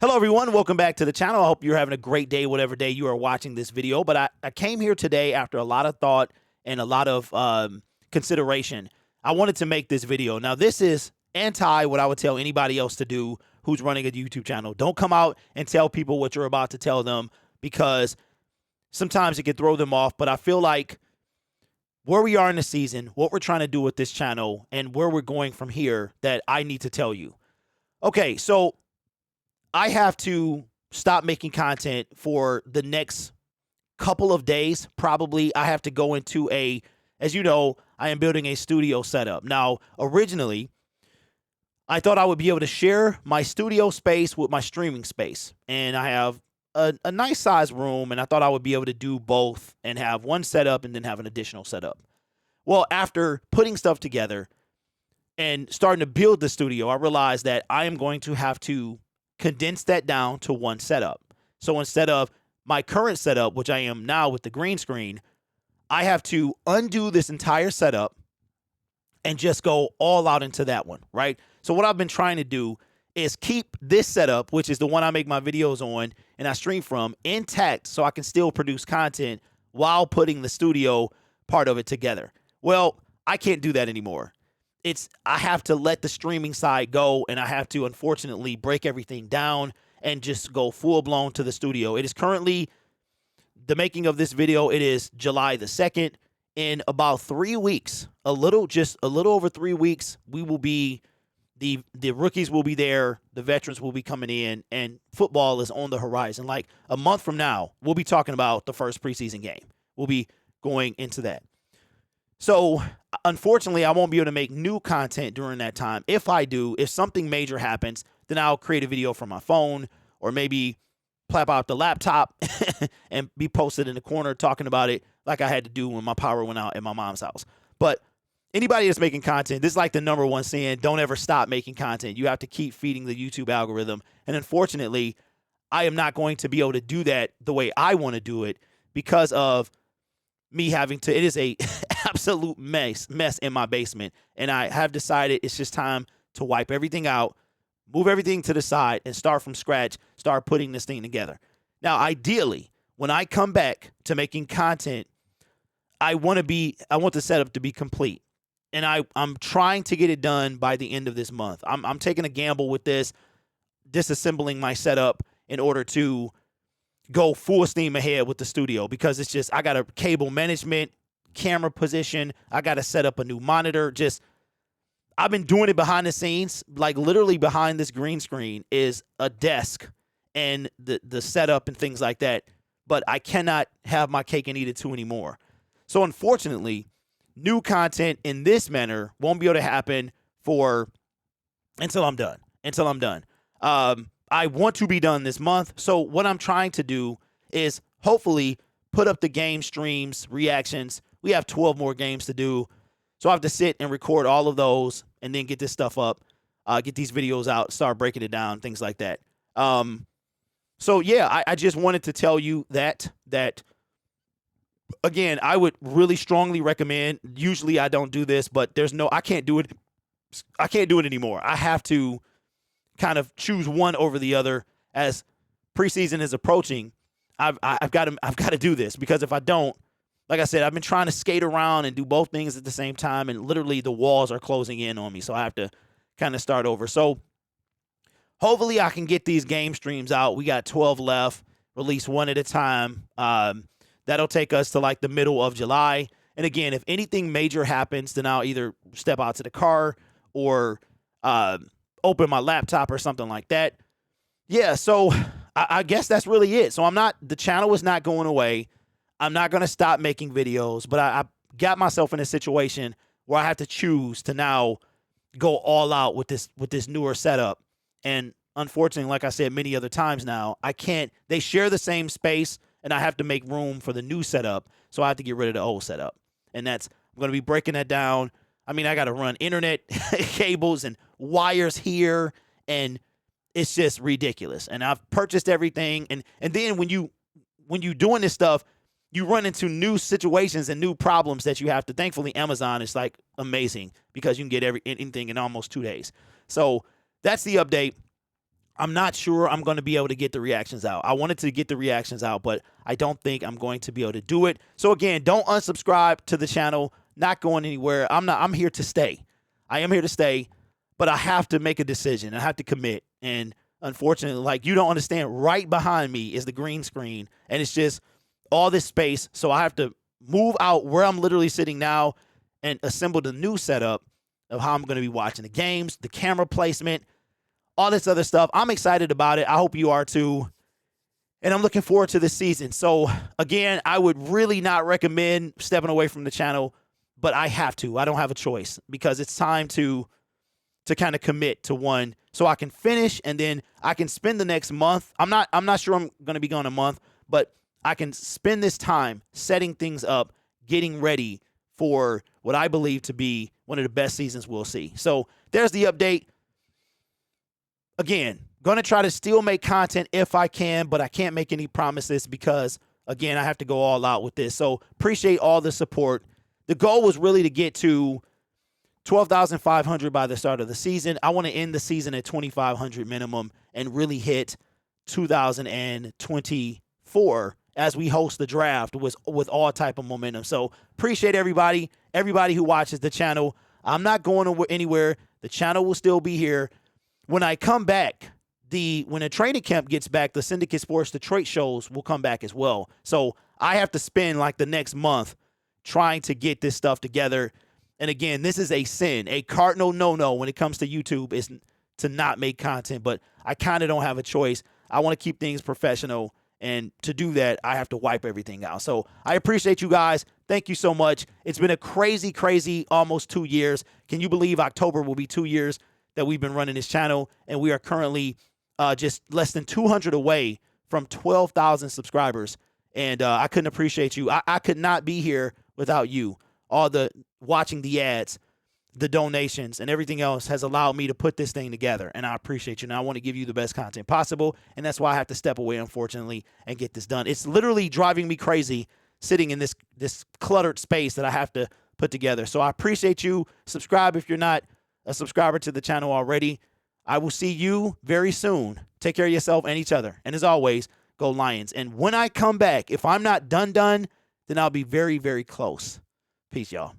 Hello, everyone. Welcome back to the channel. I hope you're having a great day, whatever day you are watching this video. But I came here today after a lot of thought and a lot of consideration. I wanted to make this video. Now, this is anti what I would tell anybody else to do who's running a YouTube channel. Don't come out and tell people what you're about to tell them, because sometimes it can throw them off. But I feel like where we are in the season, what we're trying to do with this channel, and where we're going from here, that I need to tell you. Okay, so I have to stop making content for the next couple of days. Probably I have to go into as you know, I am building a studio setup. Now, originally, I thought I would be able to share my studio space with my streaming space. And I have a nice size room, and I thought I would be able to do both and have one setup and then have an additional setup. Well, after putting stuff together and starting to build the studio, I realized that I am going to have to condense that down to one setup. So instead of my current setup, which I am now with the green screen, I have to undo this entire setup and just go all out into that one, right? So what I've been trying to do is keep this setup, which is the one I make my videos on and I stream from, intact so I can still produce content while putting the studio part of it together. Well, I can't do that anymore. I have to let the streaming side go, and I have to, unfortunately, break everything down and just go full-blown to the studio. It is currently the making of this video. It is July the 2nd. In about 3 weeks, just a little over 3 weeks, we will be, the rookies will be there, the veterans will be coming in, and football is on the horizon. Like a month from now, we'll be talking about the first preseason game. We'll be going into that. So, unfortunately, I won't be able to make new content during that time. If I do, if something major happens, then I'll create a video from my phone, or maybe plap out the laptop and be posted in the corner talking about it like I had to do when my power went out at my mom's house. But anybody that's making content, this is like the number one saying: don't ever stop making content. You have to keep feeding the YouTube algorithm. And unfortunately, I am not going to be able to do that the way I want to do it because of me having to. It is a absolute mess in my basement, and I have decided it's just time to wipe everything out, move everything to the side, and start from scratch, start putting this thing together. Now, ideally, when I come back to making content, I want the setup to be complete, and I'm trying to get it done by the end of this month. I'm taking a gamble with this, disassembling my setup in order to go full steam ahead with the studio, because it's just, I got a cable management, camera position, I got to set up a new monitor. I've been doing it behind the scenes. Like literally behind this green screen is a desk and the setup and things like that, but I cannot have my cake and eat it too anymore. So unfortunately, new content in this manner won't be able to happen until I'm done. I want to be done this month. So what I'm trying to do is hopefully put up the game streams, reactions. We have 12 more games to do. So I have to sit and record all of those and then get this stuff up, get these videos out, start breaking it down, things like that. So yeah, I just wanted to tell you that again, I would really strongly recommend, usually I don't do this, but I can't do it. I can't do it anymore. I have to kind of choose one over the other as preseason is approaching. I've got to do this, because if I don't, like I said, I've been trying to skate around and do both things at the same time, and literally the walls are closing in on me, so I have to kind of start over. So hopefully I can get these game streams out. We got 12 left, release one at a time. That'll take us to like the middle of July. And again, if anything major happens, then I'll either step out to the car or open my laptop or something like that. Yeah, so I guess that's really it. So the channel is not going away. I'm not going to stop making videos, but I got myself in a situation where I have to choose to now go all out with this newer setup. And unfortunately, like I said many other times now, I can't. They share the same space, and I have to make room for the new setup. So I have to get rid of the old setup. And I'm going to be breaking that down. I mean, I got to run internet cables and wires here, and it's just ridiculous. And I've purchased everything. And then when you doing this stuff, you run into new situations and new problems that you have to. Thankfully, Amazon is like amazing, because you can get anything in almost 2 days. So that's the update. I'm not sure I'm going to be able to get the reactions out. I wanted to get the reactions out, but I don't think I'm going to be able to do it. So again, don't unsubscribe to the channel. Not going anywhere. I'm here to stay. I am here to stay, but I have to make a decision. I have to commit. And unfortunately, like, you don't understand, right behind me is the green screen, and it's just all this space. So I have to move out where I'm literally sitting now and assemble the new setup of how I'm going to be watching the games, the camera placement, all this other stuff. I'm excited about it. I hope you are too. And I'm looking forward to this season. So again, I would really not recommend stepping away from the channel, but I have to. I don't have a choice, because it's time to kind of commit to one so I can finish, and then I can spend the next month. I'm not sure I'm going to be gone a month, but I can spend this time setting things up, getting ready for what I believe to be one of the best seasons we'll see. So there's the update. Again, going to try to still make content if I can, but I can't make any promises because, again, I have to go all out with this. So appreciate all the support. The goal was really to get to 12,500 by the start of the season. I want to end the season at 2,500 minimum and really hit 2024 as we host the draft with all type of momentum. So appreciate everybody who watches the channel. I'm not going anywhere. The channel will still be here. When I come back, when the training camp gets back, the Syndicate Sports Detroit shows will come back as well. So I have to spend like the next month trying to get this stuff together. And again, this is a sin, a cardinal no-no when it comes to YouTube, is to not make content. But I kind of don't have a choice. I want to keep things professional. And to do that, I have to wipe everything out. So I appreciate you guys. Thank you so much. It's been a crazy, crazy almost 2 years. Can you believe October will be 2 years that we've been running this channel? And we are currently just less than 200 away from 12,000 subscribers. And I couldn't appreciate you. I could not be here without you. All the watching the ads, the donations, and everything else has allowed me to put this thing together. And I appreciate you. And I want to give you the best content possible. And that's why I have to step away, unfortunately, and get this done. It's literally driving me crazy sitting in this cluttered space that I have to put together. So I appreciate you. Subscribe if you're not a subscriber to the channel already. I will see you very soon. Take care of yourself and each other. And as always, go Lions. And when I come back, if I'm not done, then I'll be very, very close. Peace, y'all.